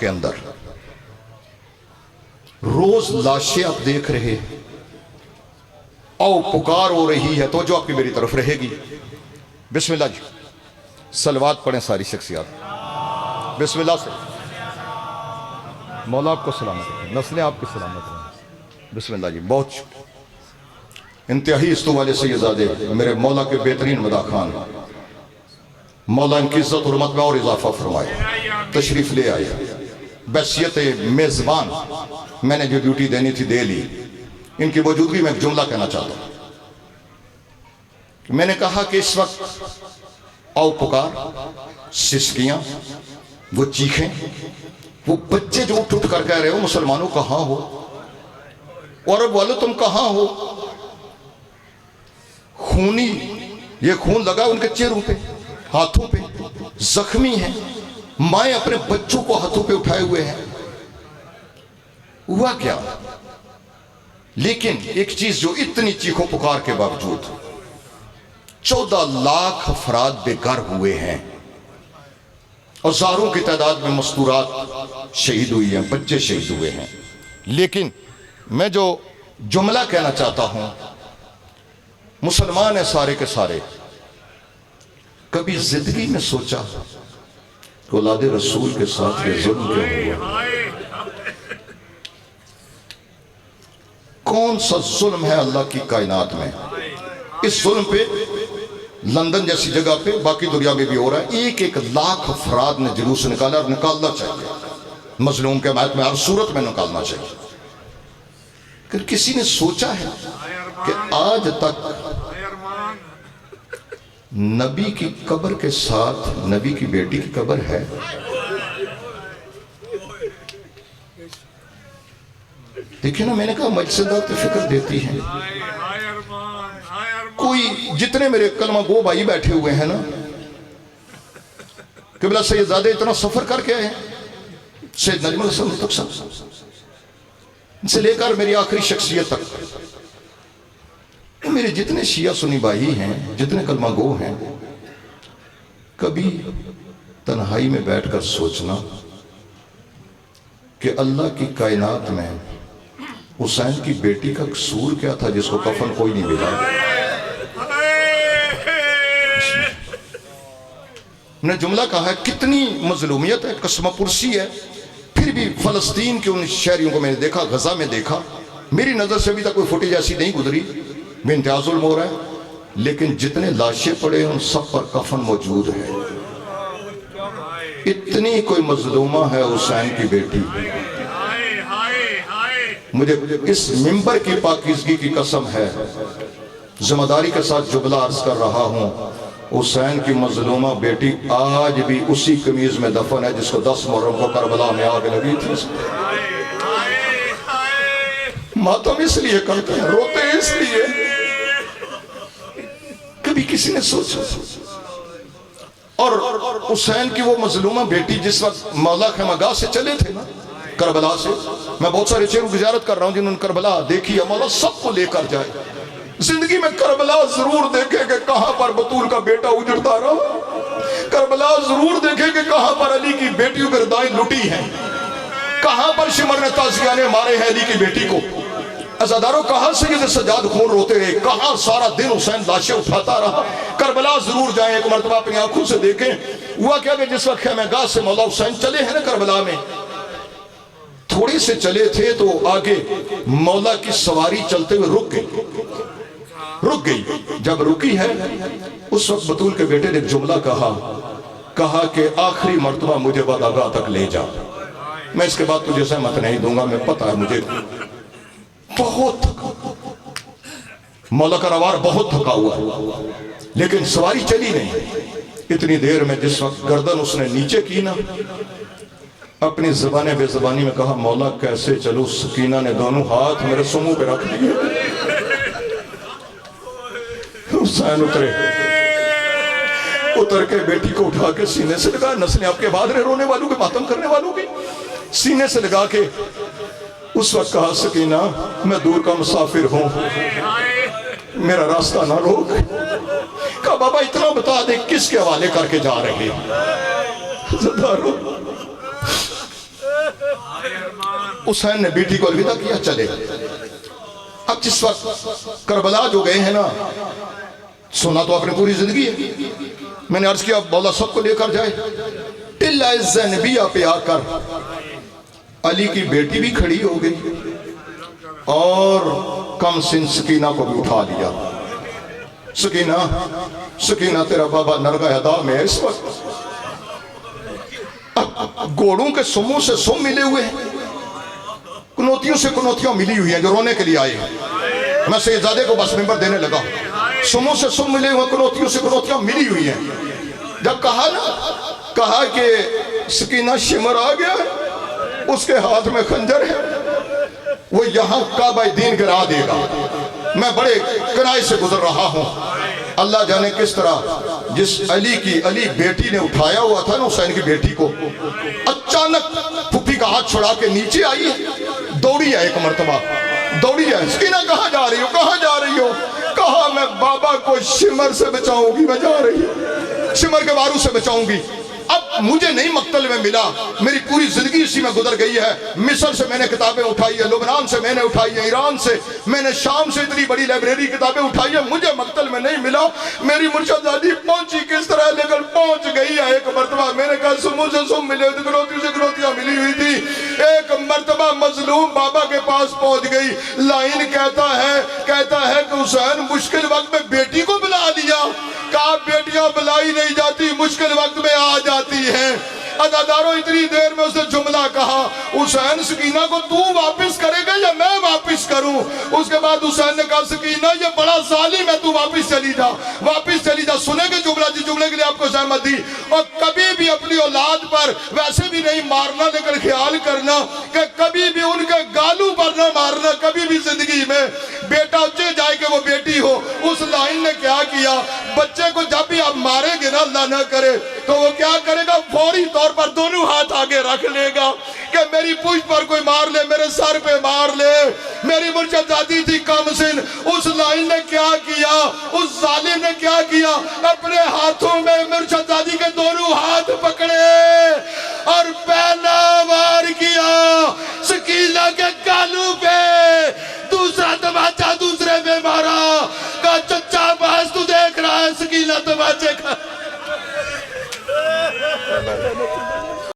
کے اندر روز لاشیں آپ دیکھ رہے ہیں، او پکار ہو رہی ہے، تو جو آپ کی میری طرف رہے گی. بسم اللہ جی، صلوات پڑھیں ساری شخصیات. بسم اللہ سے. مولا آپ کو سلامت رکھیں، نسلیں آپ کی سلامت رہیں. بسم اللہ جی. بہت انتہائی استو والے سیدزادے میرے مولا کے بہترین مداح خان، مولا ان کی عزت حرمت میں اور اضافہ فرمائے. تشریف لے آئے. بحیثیت میزبان میں نے جو ڈیوٹی دینی تھی دے لی. ان کی موجودگی میں ایک جملہ کہنا چاہتا ہوں. میں نے کہا کہ اس وقت او پکار، سسکیاں، وہ چیخیں، وہ بچے جو اٹھ کر کہہ رہے ہو مسلمانوں کہاں ہو، عرب والو تم کہاں ہو. خونی یہ خون لگا ان کے چہروں پہ، ہاتھوں پہ، زخمی ہیں. مائیں اپنے بچوں کو ہاتھوں پہ اٹھائے ہوئے ہیں. ہوا کیا؟ لیکن ایک چیز جو اتنی چیخوں پکار کے باوجود 14 لاکھ افراد بے گھر ہوئے ہیں، ہزاروں کی تعداد میں مستورات شہید ہوئی ہیں، بچے شہید ہوئے ہیں. لیکن میں جو جملہ کہنا چاہتا ہوں، مسلمان ہیں سارے کے سارے، کبھی زندگی میں سوچا کہ اولاد رسول کے ساتھ یہ ظلم کیوں ہوا؟ کون سا ظلم ہے اللہ کی کائنات میں؟ اس ظلم پہ لندن جیسی جگہ پہ باقی دنیا میں بھی ہو رہا ہے. 1 لاکھ افراد نے جلوس نکالا، اور نکالنا چاہیے. مظلوم کے حمایت میں ہر صورت میں نکالنا چاہیے. کہ کسی نے سوچا ہے کہ آج تک نبی کی قبر کے ساتھ نبی کی بیٹی کی قبر ہے؟ دیکھیں نا، میں نے کہا مجلس دعوت فکر دیتی ہیں. کوئی جتنے میرے کلمہ گو بھائی بیٹھے ہوئے ہیں نا، قبلہ سیدزادے اتنا سفر کر کے آئے ہیں، سید نجم الحسن مطلق صاحب ان سے لے کر میری آخری شخصیت تک، میرے جتنے شیعہ سنی بھائی ہیں، جتنے کلمہ گو ہیں، کبھی تنہائی میں بیٹھ کر سوچنا کہ اللہ کی کائنات میں حسین کی بیٹی کا قصور کیا تھا جس کو کفن کوئی نہیں ملا. نے جملہ کہا ہے، کتنی مظلومیت ہے، قسمہ پرسی ہے. پھر بھی فلسطین کے ان شہریوں کو میں نے دیکھا، غزہ میں دیکھا، میری نظر سے ابھی تک کوئی فوٹیج ایسی نہیں گزری، بے انتہا ظلم ہو رہا ہے. لیکن جتنے لاشیں پڑے ان سب پر کفن موجود ہے. اتنی کوئی مظلومہ ہے حسین کی بیٹی. مجھے اس منبر کی پاکیزگی کی قسم ہے، ذمہ داری کے ساتھ جملہ عرض کر رہا ہوں، حسین کی مظلومہ بیٹی آج بھی اسی قمیض میں دفن ہے جس کو 10 محرم کو کربلا میں آگ لگی تھی. ماتم اس لیے کرتے ہیں، روتے ہیں اس لیے. کبھی کسی نے سوچا؟ اور حسین کی وہ مظلومہ بیٹی جس وقت مولا خیمگاہ سے چلے تھے نا، کربلا سے، میں بہت سارے چہروں کی زیارت کر رہا ہوں جنہوں نے کربلا دیکھی ہے، مولا سب کو لے کر جائے. زندگی میں کربلا ضرور دیکھے کہ کہاں پر بطول کا بیٹا اجڑتا رہا. کربلا ضرور دیکھے کہ کہاں پر علی کی بیٹیوں کے ردائیں لٹی ہیں، کہاں پر شمر نے تازیہ نے مارے ہیں علی کی بیٹی کو. عزاداروں کہاں سید سجاد خون روتے رہے، کہاں سارا دن حسین لاشیں اٹھاتا رہا. کربلا ضرور جائیں، ایک مرتبہ اپنی آنکھوں سے دیکھیں. ہوا کیا کہ جس وقت خیمہ گاہ سے مولا حسین چلے ہیں نا کربلا میں، تھوڑی سے چلے تھے تو آگے مولا کی سواری چلتے ہوئے رک گئی. جب رکی ہے اس وقت بطول کے بیٹے نے ایک جملہ کہا کہ آخری مرتبہ مجھے وادگاہ تک لے جا. میں اس کے بعد تجھے سہمت نہیں دوں گا، میں پتہ ہے مجھے بہت تھکا، مولا کا روار بہت تھکا ہوا ہے. لیکن سواری چلی نہیں. اتنی دیر میں جس وقت گردن اس نے نیچے کی نا، اپنی زبان بے زبانی میں کہا، مولا کیسے چلو. سکینہ نے دونوں ہاتھ میرے سموں پہ رکھ دیے. حسین اتر کے بیٹی کو اٹھا کے سینے سے لگا. نسلیں آپ کے بعد رہے، رونے والوں کے، ماتم کرنے والوں کی. سینے سے لگا کے اس وقت کہا، سکینہ میں دور کا مسافر ہوں، میرا راستہ نہ روک. کہا بابا اتنا بتا دے کس کے حوالے کر کے جا رہے ہیں. حسین نے بیٹی کو الوداع کیا، چلے۔ اب جس وقت کربلا جو گئے ہیں نا، سنا تو آپ نے پوری زندگی ہے، میں نے عرض کیا مولا سب کو لے کر جائے، ٹلہ زینبیہ پہ آ کر علی کی بیٹی بھی کھڑی ہو گئی اور کم سن سکینہ کو بھی اٹھا لیا۔ سکینہ تیرا بابا نرگہ ادا میں ہے اس وقت، اب گھوڑوں کے سموں سے سم ملے ہوئے ہیں، کنوتیوں سے کنوتیاں ملی ہوئی ہیں جو رونے کے لیے آئے ہیں۔ میں سیدزادے کو بس ممبر دینے لگا، سموں سے سم ملے ہوئے، کنوتیوں سے کنوتیاں ملی ہوئی ہیں۔ جب کہا کہ سکینہ شمر آ گیا، اس کے ہاتھ میں خنجر ہے، وہ یہاں کعبہ دین گرا دے گا، میں بڑے کنائے سے گزر رہا ہوں۔ اللہ جانے کس طرح جس علی بیٹی نے اٹھایا ہوا تھا نا حسین کی بیٹی کو، اچانک پھپھی کا ہاتھ چھڑا کے نیچے آئی، دوڑی ہے ایک مرتبہ، دوڑی ہے۔ سکینہ کہاں جا رہی ہو، کہاں جا رہی ہو؟ کہا میں بابا کو شمر سے بچاؤں گی، میں جا رہی ہوں، شمر کے وارو سے بچاؤں گی۔ اب مجھے نہیں مقتل میں ملا، میری پوری زندگی اسی میں گزر گئی ہے۔ مصر سے میں نے کتابیں اٹھائی ہے، لبنان سے میں نے اٹھائی ہے، ایران سے میں نے، شام سے اتنی بڑی لائبریری کتابیں اٹھائی ہے، مجھے مقتل میں نہیں ملا۔ میری مرشد دادی پہنچی کس طرح، لیکن پہنچ گئی ہے۔ ایک مرتبہ میں نے کہا سموں سے سم ملے، گروتیوں سے گروتیاں ملی ہوئی تھی۔ ایک مرتبہ مظلوم بابا کے پاس پہنچ گئی، لائن کہتا ہے کہ حسین مشکل وقت میں بیٹی کو بلا دیا۔ کہا بیٹیاں بلائی نہیں جاتی، مشکل وقت میں آ جاتی ہیں۔ عزاداروں اتنی دیر میں اس نے جملہ کہا، حسین سکینہ کو تو واپس کرے گا یا میں واپس کروں؟ اس کے بعد حسین نے کہا سکینہ یہ بڑا ظالم ہے، تو واپس چلی جا، واپس چلی جا۔ سنے گے جملہ، جس جملے کے لیے آپ کو زحمت دی، اور کبھی بھی اپنی اولاد پر ویسے بھی نہیں مارنا، لیکن خیال کرنا کہ کبھی بھی ان کے گالوں پر نہ مارنا، کبھی بھی زندگی میں۔ بیٹا اچھے جائے کہ وہ بیٹی ہو۔ اس لائن نے کیا کیا، بچے کو جب بھی آپ مارے گے نا، اللہ نہ کرے، تو وہ کیا کرے گا، فوری طور پر دونوں ہاتھ آگے رکھ لے گا کہ میری پشت پر کوئی مار لے، میرے سر پہ مار لے۔ میری مرشد زادی تھی کم سن، اس لائن نے کیا کیا، اس ظالم نے کیا کیا، اپنے ہاتھوں میں مرشد زادی کے دونوں ہاتھ پکڑے اور پہلا وار کیا، سکینہ کے